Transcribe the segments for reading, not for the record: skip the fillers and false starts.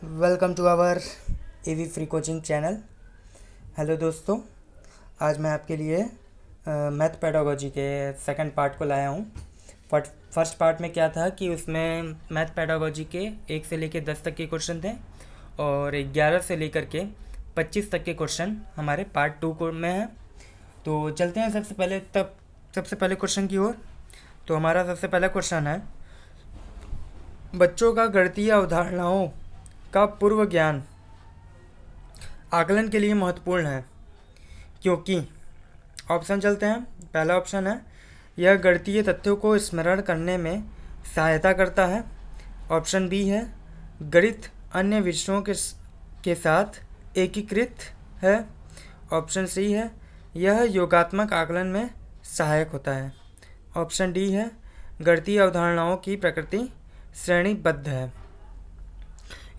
Welcome to our AV free coaching channel. Hello दोस्तों, आज मैं आपके लिए मैथ पेडागोजी के सेकंड पार्ट को लाया हूँ। फर्स्ट पार्ट में क्या था कि उसमें मैथ पेडागोजी के 1 से लेकर 10 तक के क्वेश्चन थे और 11 से लेकर के 25 तक के क्वेश्चन हमारे पार्ट 2 को में है। तो चलते हैं सबसे पहले क्वेश्चन की ओर। तो हमारा सबसे पहला क्वेश्चन है, बच्चों का गणितीय अवधारणाओं का पूर्व ज्ञान आकलन के लिए महत्वपूर्ण है क्योंकि ऑप्शन चलते हैं। पहला ऑप्शन है, यह गणितीय तथ्यों को स्मरण करने में सहायता करता है। ऑप्शन बी है, गणित अन्य विषयों के साथ एकीकृत है। ऑप्शन सी है, यह योगात्मक आकलन में सहायक होता है। ऑप्शन डी है, गणितीय अवधारणाओं की प्रकृति श्रेणीबद्ध है।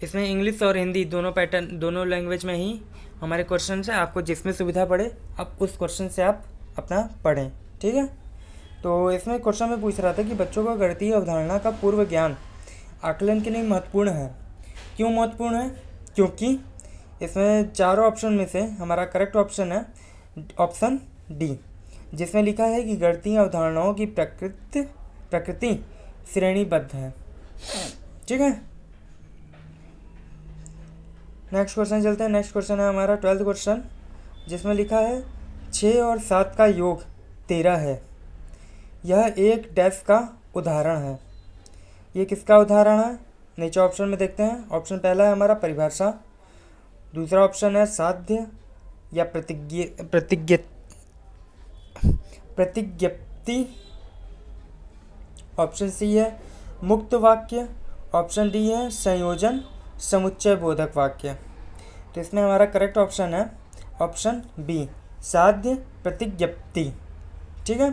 इसमें इंग्लिश और हिंदी दोनों लैंग्वेज में ही हमारे क्वेश्चन है। आपको जिसमें सुविधा पड़े आप उस क्वेश्चन से आप अपना पढ़ें, ठीक है। तो इसमें क्वेश्चन में पूछ रहा था कि बच्चों का गणितीय अवधारणा का पूर्व ज्ञान आकलन के लिए महत्वपूर्ण है। क्यों महत्वपूर्ण है? क्योंकि इसमें चारों ऑप्शन में से हमारा करेक्ट ऑप्शन है ऑप्शन डी, जिसमें लिखा है कि गणितीय अवधारणाओं की प्रकृति श्रेणीबद्ध है, ठीक है। नेक्स्ट क्वेश्चन चलते हैं। नेक्स्ट क्वेश्चन है हमारा 12th क्वेश्चन, जिसमें लिखा है 6 और 7 का योग 13 है। यह एक डैश का उदाहरण है। ये किसका उदाहरण है? नीचे ऑप्शन में देखते हैं। ऑप्शन पहला है हमारा परिभाषा, दूसरा ऑप्शन है साध्य या प्रतिज्ञप्ति, ऑप्शन सी है मुक्त वाक्य, ऑप्शन डी है संयोजन समुच्चय बोधक वाक्य। तो इसमें हमारा करेक्ट ऑप्शन है ऑप्शन बी, साध्य प्रतिज्ञप्ति, ठीक है।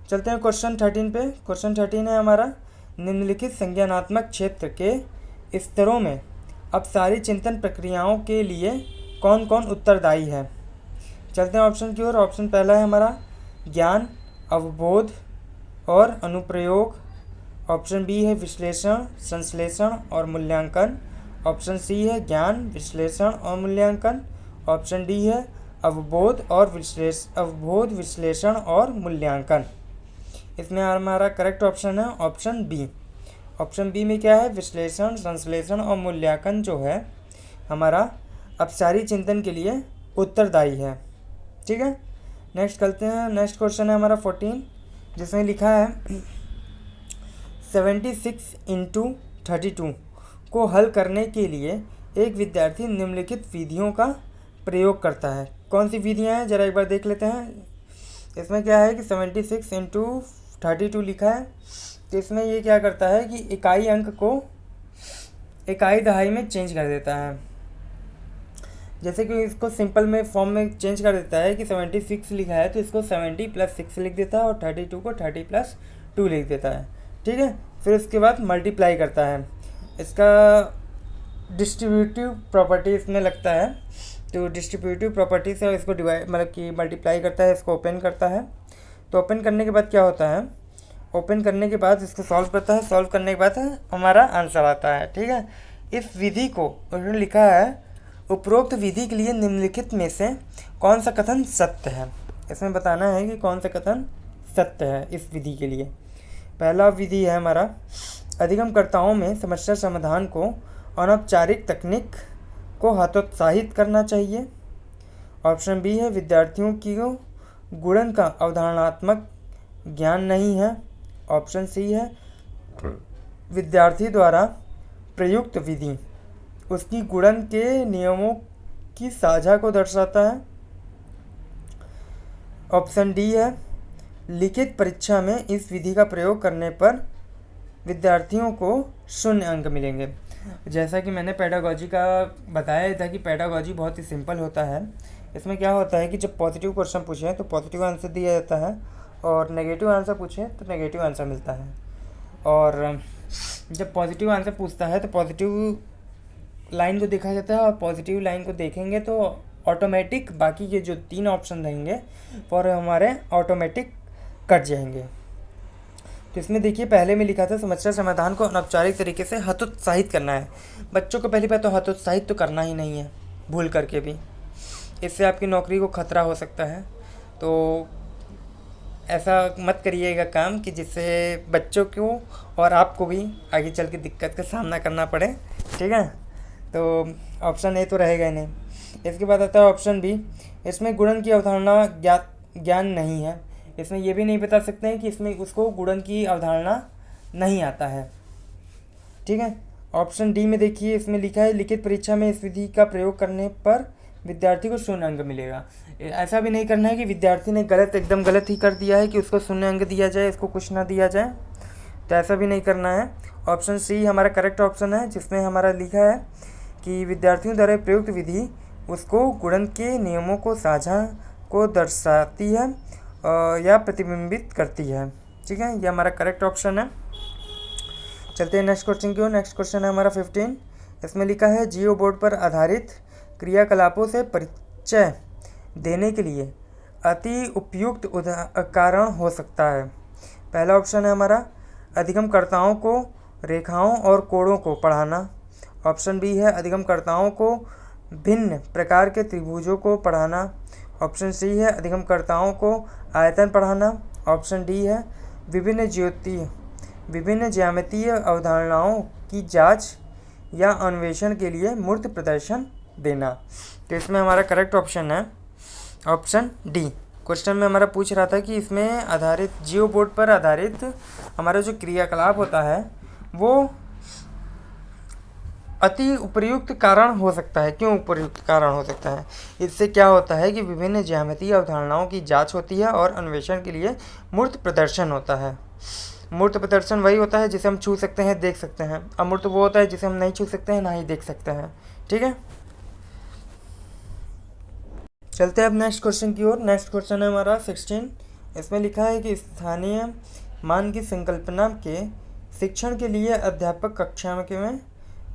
चलते हैं क्वेश्चन 13 पे। क्वेश्चन 13 है हमारा, निम्नलिखित संज्ञानात्मक क्षेत्र के स्तरों में अपसारी चिंतन प्रक्रियाओं के लिए कौन कौन उत्तरदायी है। चलते हैं ऑप्शन की ओर। ऑप्शन पहला है हमारा ज्ञान, अवबोध और अनुप्रयोग। ऑप्शन बी है विश्लेषण, संश्लेषण और मूल्यांकन। ऑप्शन सी है ज्ञान, विश्लेषण और मूल्यांकन। ऑप्शन डी है अवबोध, विश्लेषण और मूल्यांकन। इसमें हमारा करेक्ट ऑप्शन है ऑप्शन बी। ऑप्शन बी में क्या है? विश्लेषण, संश्लेषण और मूल्यांकन जो है हमारा अपसारी चिंतन के लिए उत्तरदायी है, ठीक है। नेक्स्ट करते हैं। नेक्स्ट क्वेश्चन है हमारा 14, जिसमें लिखा है 76 इंटू 32 को हल करने के लिए एक विद्यार्थी निम्नलिखित विधियों का प्रयोग करता है। कौन सी विधियां हैं जरा एक बार देख लेते हैं। इसमें क्या है कि 76 इंटू 32 लिखा है, तो इसमें ये क्या करता है कि इकाई अंक को इकाई दहाई में चेंज कर देता है। जैसे कि इसको सिंपल में फॉर्म में चेंज कर देता है कि 76 लिखा है तो इसको 70 + 6 लिख देता है और 32 को 30 + 2 लिख देता है, ठीक है। फिर उसके बाद मल्टीप्लाई करता है। इसका डिस्ट्रीब्यूटिव प्रॉपर्टी इसमें लगता है, तो डिस्ट्रीब्यूटिव प्रॉपर्टी से इसको डिवाइड मतलब कि मल्टीप्लाई करता है, इसको ओपन करता है। तो ओपन करने के बाद क्या होता है, ओपन करने के बाद इसको सॉल्व करता है, सॉल्व करने के बाद हमारा आंसर आता है, ठीक है। इस विधि को उन्होंने लिखा है, उपरोक्त विधि के लिए निम्नलिखित में से कौन सा कथन सत्य है। इसमें बताना है कि कौन सा कथन सत्य है इस विधि के लिए। पहला विधि है हमारा, अधिगमकर्ताओं में समस्या समाधान को अनौपचारिक तकनीक को हतोत्साहित करना चाहिए। ऑप्शन बी है विद्यार्थियों की गुणन का अवधारणात्मक ज्ञान नहीं है। ऑप्शन सी है विद्यार्थी द्वारा प्रयुक्त विधि उसकी गुणन के नियमों की साझा को दर्शाता है। ऑप्शन डी है लिखित परीक्षा में इस विधि का प्रयोग करने पर विद्यार्थियों को 0 अंक मिलेंगे। जैसा कि मैंने पेडागोजी का बताया था कि पेडागोजी बहुत ही सिंपल होता है। इसमें क्या होता है कि जब पॉजिटिव क्वेश्चन पूछें तो पॉजिटिव आंसर दिया जाता है और नेगेटिव आंसर पूछें तो नेगेटिव आंसर मिलता है। और जब पॉजिटिव आंसर पूछता है तो पॉजिटिव लाइन को देखा जाता है और पॉजिटिव लाइन को देखेंगे तो ऑटोमेटिक बाकी के जो 3 ऑप्शन रहेंगे और हमारे ऑटोमेटिक कट जाएंगे। तो इसमें देखिए पहले में लिखा था समस्या समाधान को अनौपचारिक तरीके से हतोत्साहित करना है। बच्चों को पहली बात तो हतोत्साहित तो करना ही नहीं है भूल करके भी, इससे आपकी नौकरी को खतरा हो सकता है। तो ऐसा मत करिएगा काम कि जिससे बच्चों को और आपको भी आगे चल के दिक्कत का सामना करना पड़े, ठीक है। तो ऑप्शन ए तो रहेगा ही नहीं। इसके बाद आता है ऑप्शन बी। इसमें गुणन की अवधारणा ज्ञान नहीं है। इसमें ये भी नहीं बता सकते हैं कि इसमें उसको गुणन की अवधारणा नहीं आता है, ठीक है। ऑप्शन डी में देखिए इसमें लिखा है लिखित परीक्षा में इस विधि का प्रयोग करने पर विद्यार्थी को 0 अंक मिलेगा। ऐसा भी नहीं करना है कि विद्यार्थी ने एकदम गलत ही कर दिया है कि उसको 0 अंक दिया जाए, इसको कुछ ना दिया जाए, तो ऐसा भी नहीं करना है। ऑप्शन सी हमारा करेक्ट ऑप्शन है, जिसमें हमारा लिखा है कि विद्यार्थियों द्वारा प्रयुक्त विधि उसको गुणन के नियमों को साझा को दर्शाती है या प्रतिबिंबित करती है, ठीक है। ये हमारा करेक्ट ऑप्शन है। चलते हैं नेक्स्ट क्वेश्चन की ओर। नेक्स्ट क्वेश्चन है हमारा 15। इसमें लिखा है जियो बोर्ड पर आधारित क्रियाकलापों से परिचय देने के लिए अति उपयुक्त कारण हो सकता है। पहला ऑप्शन है हमारा अधिगमकर्ताओं को रेखाओं और कोणों को पढ़ाना। ऑप्शन बी है अधिगमकर्ताओं को भिन्न प्रकार के त्रिभुजों को पढ़ाना। ऑप्शन सी है अधिगमकर्ताओं को आयतन पढ़ाना। ऑप्शन डी है विभिन्न ज्यामितीय अवधारणाओं की जांच या अन्वेषण के लिए मूर्त प्रदर्शन देना। तो इसमें हमारा करेक्ट ऑप्शन है ऑप्शन डी। क्वेश्चन में हमारा पूछ रहा था कि इसमें आधारित जियो बोर्ड पर आधारित हमारा जो क्रियाकलाप होता है वो अति उपयुक्त कारण हो सकता है। क्यों उपयुक्त कारण हो सकता है? इससे क्या होता है कि विभिन्न ज्यामितीय अवधारणाओं की जांच होती है और अन्वेषण के लिए मूर्त प्रदर्शन होता है। मूर्त प्रदर्शन वही होता है जिसे हम छू सकते हैं, देख सकते हैं। अमूर्त वो होता है जिसे हम नहीं छू सकते हैं, ना ही देख सकते हैं, ठीक है। चलते हैं अब नेक्स्ट क्वेश्चन की ओर। नेक्स्ट क्वेश्चन है हमारा 16। इसमें लिखा है कि स्थानीय मान की संकल्पना के शिक्षण के लिए अध्यापक कक्षा में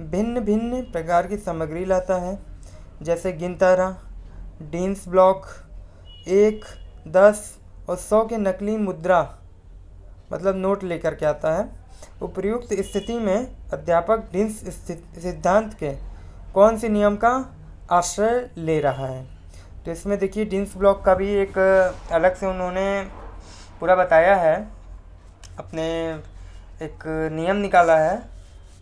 भिन्न भिन्न प्रकार की सामग्री लाता है, जैसे गिनतारा, डीन्स ब्लॉक, 1, 10 और 100 के नकली मुद्रा मतलब नोट लेकर के आता है। उपयुक्त स्थिति में अध्यापक डीन्स सिद्धांत के कौन से नियम का आश्रय ले रहा है? तो इसमें देखिए डीन्स ब्लॉक का भी एक अलग से उन्होंने पूरा बताया है, अपने एक नियम निकाला है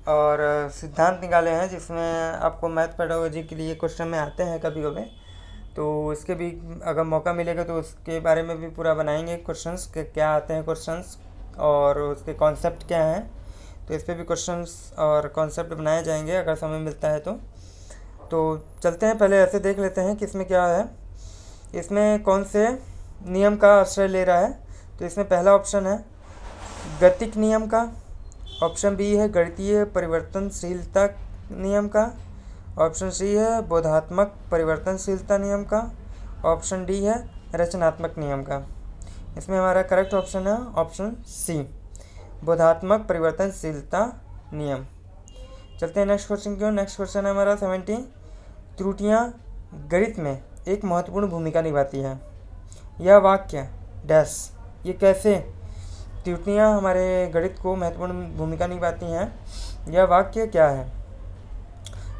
और सिद्धांत निकाले हैं, जिसमें आपको मैथ पेडागोजी के लिए क्वेश्चन में आते हैं कभी कभी। तो उसके भी अगर मौका मिलेगा तो उसके बारे में भी पूरा बनाएंगे क्वेश्चंस के क्या आते हैं क्वेश्चंस और उसके कॉन्सेप्ट क्या हैं। तो इस पर भी क्वेश्चंस और कॉन्सेप्ट बनाए जाएंगे अगर समय मिलता है तो चलते हैं, पहले ऐसे देख लेते हैं कि इसमें क्या है, इसमें कौन से नियम का आश्रय ले रहा है। तो इसमें पहला ऑप्शन है गतिक नियम का। ऑप्शन बी है गणितीय परिवर्तनशीलता नियम का। ऑप्शन सी है बोधात्मक परिवर्तनशीलता नियम का। ऑप्शन डी है रचनात्मक नियम का। इसमें हमारा करेक्ट ऑप्शन है ऑप्शन सी, बोधात्मक परिवर्तनशीलता नियम। चलते हैं नेक्स्ट क्वेश्चन की ओर। नेक्स्ट क्वेश्चन है हमारा 17। त्रुटियां गणित में एक महत्वपूर्ण भूमिका निभाती है। यह वाक्य डैश, ये कैसे त्रुटियां हमारे गणित को महत्वपूर्ण भूमिका निभाती हैं, यह वाक्य क्या है?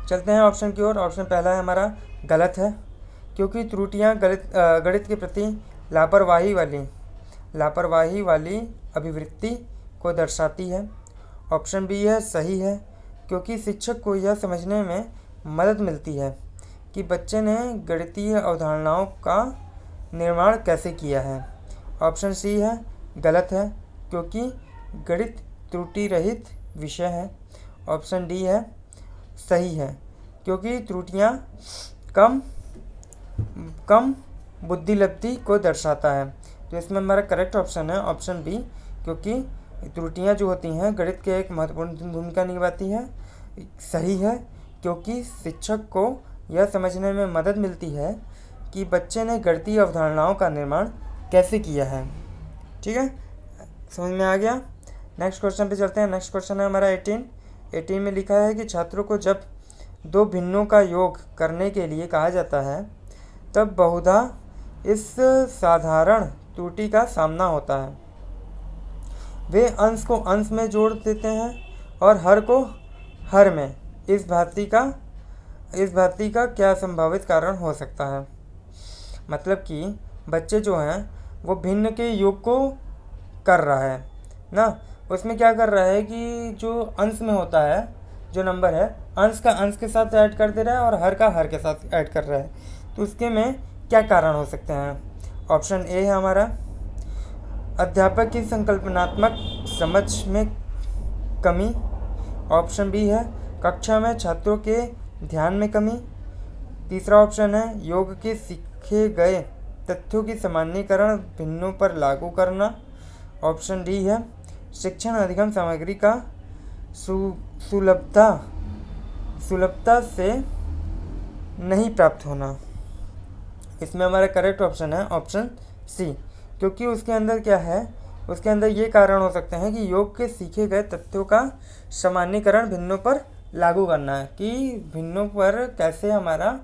चलते हैं ऑप्शन की ओर। ऑप्शन पहला है हमारा गलत है, क्योंकि त्रुटियां गणित के प्रति लापरवाही वाली अभिवृत्ति को दर्शाती है। ऑप्शन बी है सही है, क्योंकि शिक्षक को यह समझने में मदद मिलती है कि बच्चे ने गणितीय अवधारणाओं का निर्माण कैसे किया है। ऑप्शन सी है गलत है, क्योंकि गणित त्रुटि रहित विषय है। ऑप्शन डी है सही है, क्योंकि त्रुटियां कम बुद्धिलब्धि को दर्शाता है। तो इसमें हमारा करेक्ट ऑप्शन है ऑप्शन बी, क्योंकि त्रुटियां जो होती हैं गणित के एक महत्वपूर्ण भूमिका निभाती है। सही है, क्योंकि शिक्षक को यह समझने में मदद मिलती है कि बच्चे ने गणितीय अवधारणाओं का निर्माण कैसे किया है, ठीक है। समझ में आ गया। नेक्स्ट क्वेश्चन पे चलते हैं। नेक्स्ट क्वेश्चन है हमारा 18 में लिखा है कि छात्रों को जब दो भिन्नों का योग करने के लिए कहा जाता है तब बहुधा इस साधारण त्रुटि का सामना होता है। वे अंश को अंश में जोड़ देते हैं और हर को हर में। इस भांति का क्या संभावित कारण हो सकता है? मतलब कि बच्चे जो हैं वो भिन्न के योग को कर रहा है ना। उसमें क्या कर रहा है कि जो अंश में होता है, जो नंबर है, अंश का अंश के साथ ऐड कर दे रहा है और हर का हर के साथ ऐड कर रहा है। तो उसके में क्या कारण हो सकते हैं? ऑप्शन ए है हमारा अध्यापक की संकल्पनात्मक समझ में कमी। ऑप्शन बी है कक्षा में छात्रों के ध्यान में कमी। तीसरा ऑप्शन है योग के सीखे गए तथ्यों की सामान्यीकरण भिन्नों पर लागू करना। ऑप्शन डी है शिक्षण अधिगम सामग्री का सुलभता से नहीं प्राप्त होना। इसमें हमारा करेक्ट ऑप्शन है ऑप्शन सी, क्योंकि उसके अंदर क्या है, उसके अंदर ये कारण हो सकते हैं कि योग के सीखे गए तथ्यों का सामान्यीकरण भिन्नों पर लागू करना है, कि भिन्नों पर कैसे हमारा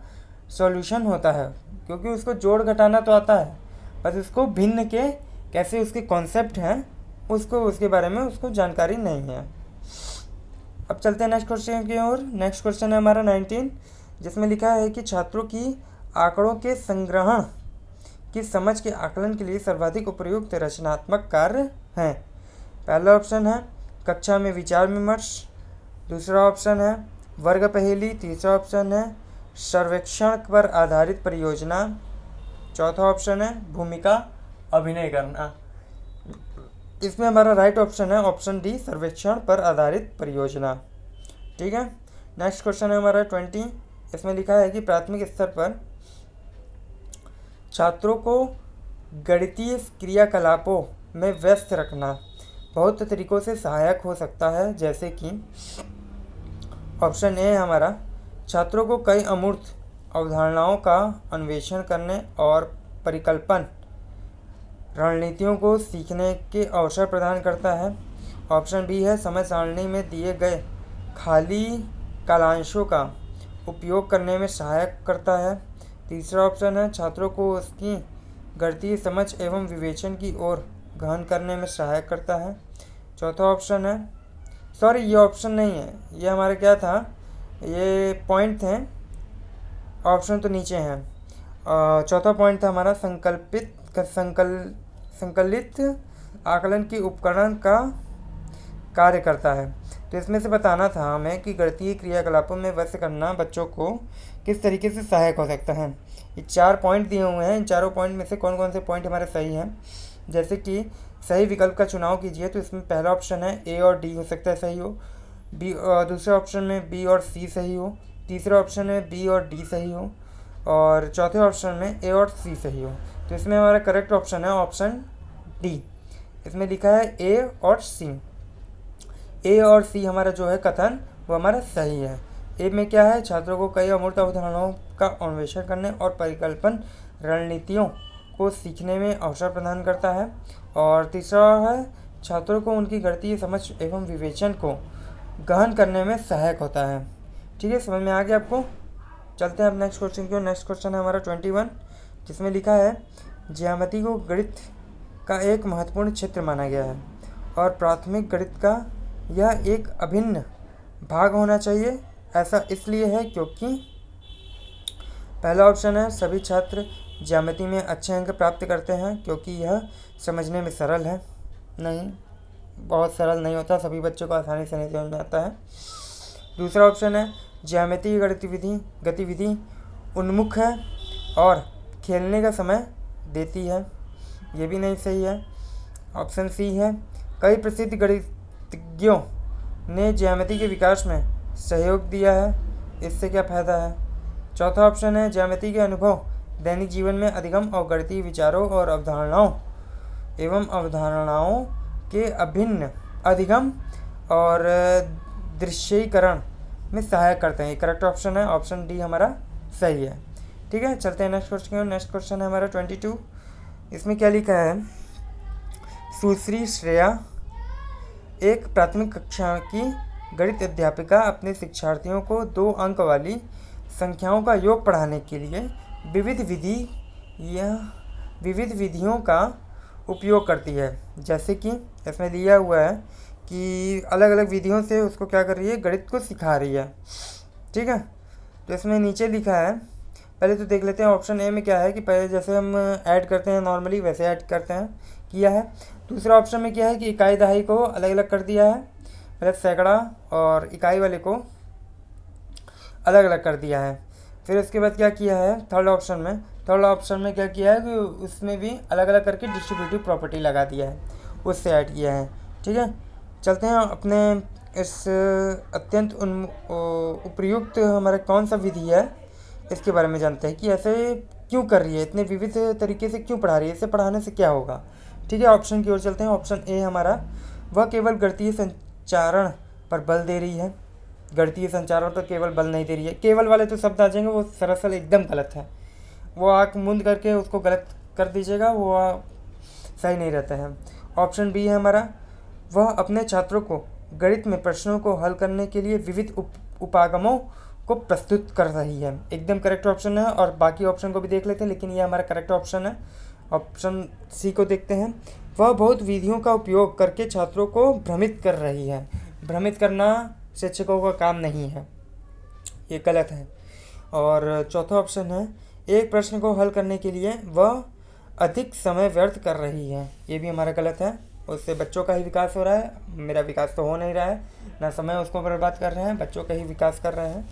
सॉल्यूशन होता है, क्योंकि उसको जोड़ घटाना तो आता है, बस उसको भिन्न के कैसे उसके कॉन्सेप्ट हैं उसको, उसके बारे में उसको जानकारी नहीं है। अब चलते हैं नेक्स्ट क्वेश्चन की ओर। नेक्स्ट क्वेश्चन है हमारा 19, जिसमें लिखा है कि छात्रों की आंकड़ों के संग्रहण की समझ के आकलन के लिए सर्वाधिक उपयुक्त रचनात्मक कार्य हैं। पहला ऑप्शन है कक्षा में विचार विमर्श। दूसरा ऑप्शन है वर्ग पहेली। तीसरा ऑप्शन है सर्वेक्षण पर आधारित परियोजना। चौथा ऑप्शन है भूमिका अभिनय करना। इसमें हमारा राइट ऑप्शन है ऑप्शन डी सर्वेक्षण पर आधारित परियोजना। ठीक है, नेक्स्ट क्वेश्चन है हमारा 20। इसमें लिखा है कि प्राथमिक स्तर पर छात्रों को गणितीय क्रियाकलापों में व्यस्त रखना बहुत तरीकों से सहायक हो सकता है, जैसे कि ऑप्शन ए है हमारा छात्रों को कई अमूर्त अवधारणाओं का अन्वेषण करने और परिकल्पन रणनीतियों को सीखने के अवसर प्रदान करता है। ऑप्शन बी है समय सारणी में दिए गए खाली कालांशों का उपयोग करने में सहायक करता है। तीसरा ऑप्शन है छात्रों को उसकी गणितीय समझ एवं विवेचन की ओर गहन करने में सहायक करता है। चौथा ऑप्शन है, सॉरी ये ऑप्शन नहीं है, ये हमारा क्या था, ये पॉइंट थे, ऑप्शन तो नीचे हैं। चौथा पॉइंट था हमारा संकलित आकलन के उपकरण का कार्य करता है। तो इसमें से बताना था हमें कि गणितीय क्रियाकलापों में व्यस्त करना बच्चों को किस तरीके से सहायक हो सकता है। ये 4 पॉइंट दिए हुए हैं, इन चारों पॉइंट में से कौन कौन से पॉइंट हमारे सही हैं। जैसे कि सही विकल्प का चुनाव कीजिए, तो इसमें पहला ऑप्शन है ए और डी हो सकता है सही हो, बी दूसरे ऑप्शन में बी और सी सही हो, तीसरे ऑप्शन में बी और डी सही हो, और चौथे ऑप्शन में ए और सी सही हो। तो इसमें हमारा करेक्ट ऑप्शन है ऑप्शन डी। इसमें लिखा है ए और सी। ए और सी हमारा जो है कथन वो हमारा सही है। ए में क्या है, छात्रों को कई अमूर्त अवधारणाओं का अन्वेषण करने और परिकल्पन रणनीतियों को सीखने में अवसर प्रदान करता है। और तीसरा है छात्रों को उनकी गणितीय समझ एवं विवेचन को गहन करने में सहायक होता है। ठीक है, समझ में आ गया आपको। चलते हैं अब नेक्स्ट क्वेश्चन की ओर। नेक्स्ट क्वेश्चन है हमारा 21, जिसमें लिखा है ज्यामिति को गणित का एक महत्वपूर्ण क्षेत्र माना गया है और प्राथमिक गणित का यह एक अभिन्न भाग होना चाहिए। ऐसा इसलिए है क्योंकि पहला ऑप्शन है सभी छात्र ज्यामिति में अच्छे अंक प्राप्त करते हैं क्योंकि यह समझने में सरल है। नहीं, बहुत सरल नहीं होता, सभी बच्चों को आसानी से नहीं समझ में आता है। दूसरा ऑप्शन है ज्यामितीय गतिविधि उन्मुख है और खेलने का समय देती है। ये भी नहीं सही है। ऑप्शन सी है कई प्रसिद्ध गणितज्ञों ने ज्यामिति के विकास में सहयोग दिया है, इससे क्या फ़ायदा है। चौथा ऑप्शन है ज्यामिति के अनुभव दैनिक जीवन में अधिगम और गणितीय विचारों और अवधारणाओं के अभिन्न अधिगम और दृश्यीकरण में सहायक करते हैं। करेक्ट ऑप्शन है ऑप्शन डी हमारा सही है। ठीक है, चलते हैं नेक्स्ट क्वेश्चन। नेक्स्ट क्वेश्चन है हमारा 22। इसमें क्या लिखा है, सुश्री श्रेया एक प्राथमिक कक्षा की गणित अध्यापिका अपने शिक्षार्थियों को 2 अंक वाली संख्याओं का योग पढ़ाने के लिए विविध विधियों का उपयोग करती है, जैसे कि इसमें दिया हुआ है कि अलग अलग विधियों से उसको क्या कर रही है, गणित को सिखा रही है। ठीक है, तो इसमें नीचे लिखा है, पहले तो देख लेते हैं ऑप्शन ए में क्या है कि पहले जैसे हम ऐड करते हैं नॉर्मली वैसे ऐड करते हैं, किया है। दूसरा ऑप्शन में क्या है कि इकाई दहाई को अलग अलग कर दिया है, मतलब सैकड़ा और इकाई वाले को अलग अलग कर दिया है। फिर उसके बाद क्या किया है थर्ड ऑप्शन में क्या किया है कि उसमें भी अलग अलग करके डिस्ट्रीब्यूटिव प्रॉपर्टी लगा दिया है, उससे ऐड किया है। ठीक है, चलते हैं अपने इस अत्यंत उपयुक्त हमारा कौन सा विधि है इसके बारे में जानते हैं कि ऐसे क्यों कर रही है, इतने विविध तरीके से क्यों पढ़ा रही है, इसे पढ़ाने से क्या होगा। ठीक है, ऑप्शन की ओर चलते हैं। ऑप्शन ए हमारा, वह केवल गणितीय संचारण पर बल दे रही है। गणितीय संचारण पर केवल बल नहीं दे रही है, केवल वाले तो शब्द आ जाएंगे वो सरासर एकदम गलत है, वो आँख मूंद करके उसको गलत कर दीजिएगा, वो सही नहीं रहता है। ऑप्शन बी है हमारा, वह अपने छात्रों को गणित में प्रश्नों को हल करने के लिए विविध उपागमों को प्रस्तुत कर रही है। एकदम करेक्ट ऑप्शन है, और बाकी ऑप्शन को भी देख लेते हैं, लेकिन ये हमारा करेक्ट ऑप्शन है। ऑप्शन सी को देखते हैं, वह बहुत विधियों का उपयोग करके छात्रों को भ्रमित कर रही है। भ्रमित करना शिक्षकों का काम नहीं है, ये गलत है। और चौथा ऑप्शन है, एक प्रश्न को हल करने के लिए वह अधिक समय व्यर्थ कर रही है, ये भी हमारा गलत है। उससे बच्चों का ही विकास हो रहा है, मेरा विकास तो हो नहीं रहा है, ना समय उसको बर्बाद कर रहे हैं, बच्चों का ही विकास कर रहे हैं।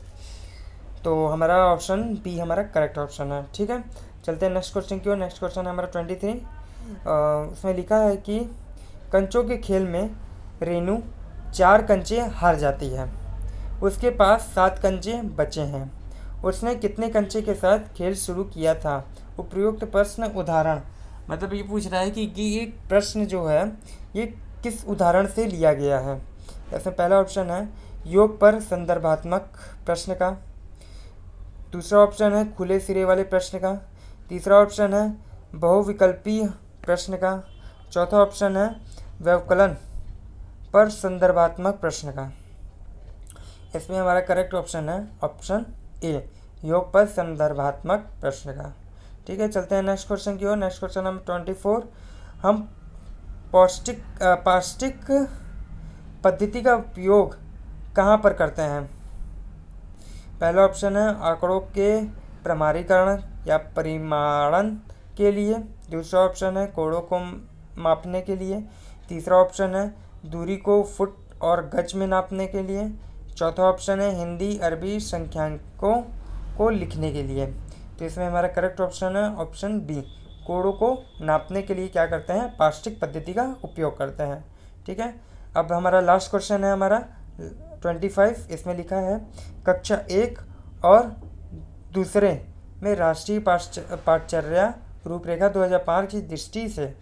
तो हमारा ऑप्शन बी हमारा करेक्ट ऑप्शन है। ठीक है, चलते हैं नेक्स्ट क्वेश्चन की ओर। नेक्स्ट क्वेश्चन है हमारा 23। उसमें लिखा है कि कंचों के खेल में रेनू 4 कंचे हार जाती है, उसके पास 7 कंचे बचे हैं, उसने कितने कंचे के साथ खेल शुरू किया था। उपयुक्त प्रश्न उदाहरण, मतलब ये पूछ रहा है कि ये प्रश्न जो है ये किस उदाहरण से लिया गया है। ऐसे पहला ऑप्शन है योग पर संदर्भात्मक प्रश्न का, दूसरा ऑप्शन है खुले सिरे वाले प्रश्न का, तीसरा ऑप्शन है बहुविकल्पीय प्रश्न का, चौथा ऑप्शन है व्यवकलन पर संदर्भात्मक प्रश्न का। इसमें हमारा करेक्ट ऑप्शन है ऑप्शन ए, योग पर संदर्भात्मक प्रश्न का। ठीक है, चलते हैं नेक्स्ट क्वेश्चन की ओर। Next question number 24। हम पौष्टिक पद्धति का उपयोग कहाँ पर करते हैं। पहला ऑप्शन है आंकड़ों के प्रमाणीकरण या परिमाणन के लिए, दूसरा ऑप्शन है कोणों को मापने के लिए, तीसरा ऑप्शन है दूरी को फुट और गज में नापने के लिए, चौथा ऑप्शन है हिंदी अरबी संख्यांकों को लिखने के लिए। तो इसमें हमारा करेक्ट ऑप्शन है ऑप्शन बी, कोणों को नापने के लिए क्या करते हैं, पौष्टिक पद्धति का उपयोग करते हैं। ठीक है, अब हमारा लास्ट क्वेश्चन है हमारा 25। इसमें लिखा है कक्षा 1 और दूसरे में राष्ट्रीय पाठचर्या रूपरेखा 2005 की दृष्टि से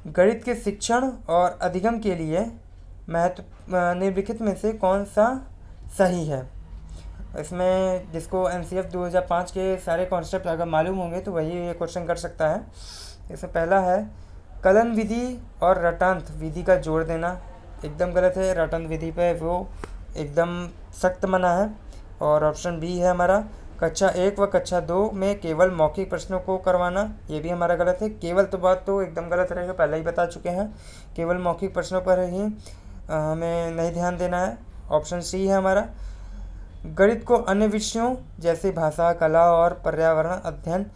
गणित के शिक्षण और अधिगम के लिए निम्नलिखित में से कौन सा सही है। इसमें जिसको एनसीएफ 2005 के सारे कॉन्सेप्ट अगर मालूम होंगे तो वही ये क्वेश्चन कर सकता है। इसमें पहला है कलन विधि और रटांत विधि का जोड़ देना, एकदम गलत है, रटांत विधि पे वो एकदम सख्त मना है। और ऑप्शन बी है हमारा कक्षा 1 व कक्षा 2 में केवल मौखिक प्रश्नों को करवाना, ये भी हमारा गलत है। केवल तो बात तो एकदम गलत रहेगा, पहले ही बता चुके हैं, केवल मौखिक प्रश्नों पर ही हमें नहीं ध्यान देना है। ऑप्शन सी है हमारा गणित को अन्य विषयों जैसे भाषा, कला और पर्यावरण अध्ययन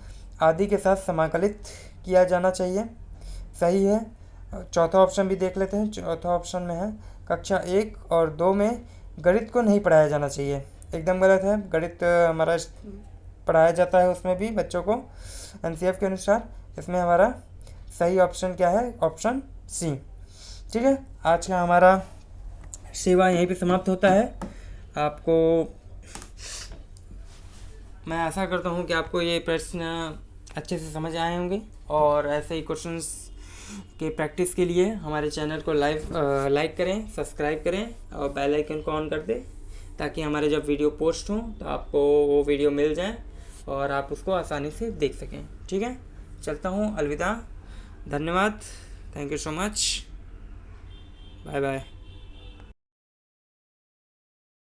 आदि के साथ समाकलित किया जाना चाहिए, सही है। चौथा ऑप्शन भी देख लेते हैं। चौथा ऑप्शन में है कक्षा 1 और 2 में गणित को नहीं पढ़ाया जाना चाहिए, एकदम गलत है। गणित हमारा पढ़ाया जाता है उसमें भी बच्चों को एनसीएफ के अनुसार। इसमें हमारा सही ऑप्शन क्या है, ऑप्शन सी। ठीक है, आज का हमारा सेवा यहीं पे समाप्त होता है। आपको मैं आशा करता हूँ कि आपको ये प्रश्न अच्छे से समझ आए होंगे, और ऐसे ही क्वेश्चंस के प्रैक्टिस के लिए हमारे चैनल को लाइक करें, सब्सक्राइब करें और बेल आइकन को ऑन कर दें, ताकि हमारे जब वीडियो पोस्ट हों तो आपको वो वीडियो मिल जाए और आप उसको आसानी से देख सकें। ठीक है, चलता हूँ, अलविदा, धन्यवाद, thank you so much, bye bye.